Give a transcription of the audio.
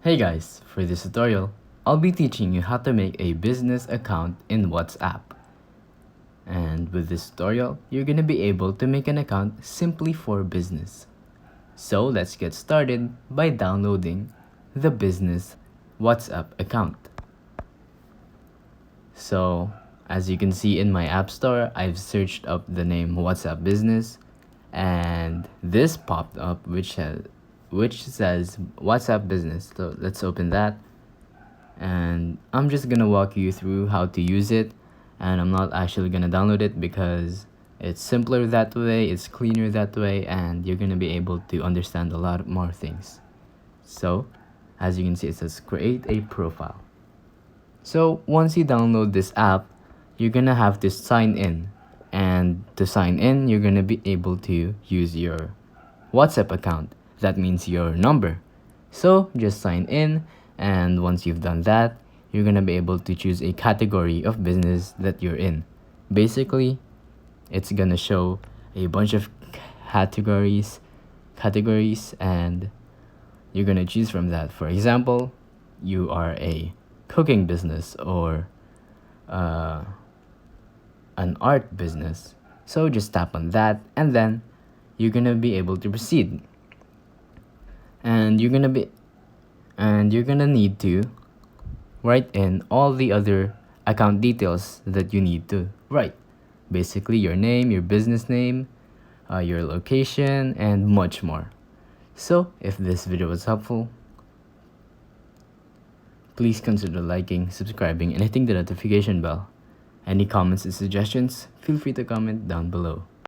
Hey guys, for this tutorial, I'll be teaching you how to make a business account in WhatsApp. And with this tutorial, you're gonna be able to make an account simply for business. So let's get started by downloading the business WhatsApp account. So as you can see in my app store, I've searched up the name WhatsApp Business and this popped up which says WhatsApp Business. So let's open that, and I'm just gonna walk you through how to use it, and I'm not actually gonna download it because it's simpler that way, it's cleaner that way, and you're gonna be able to understand a lot more things. So as you can see, it says create a profile. So once you download this app, you're gonna have to sign in, and to sign in you're gonna be able to use your WhatsApp account. That means your number. So just sign in, and once you've done that, you're gonna be able to choose a category of business that you're in. Basically, it's gonna show a bunch of categories and you're gonna choose from that. For example, you are a cooking business or an art business. So just tap on that, and then you're gonna be able to proceed. And you're gonna need to write in all the other account details that you need to write. Basically, your name, your business name, your location, and much more. So if this video was helpful, please consider liking, subscribing, and hitting the notification bell. Any comments and suggestions, feel free to comment down below.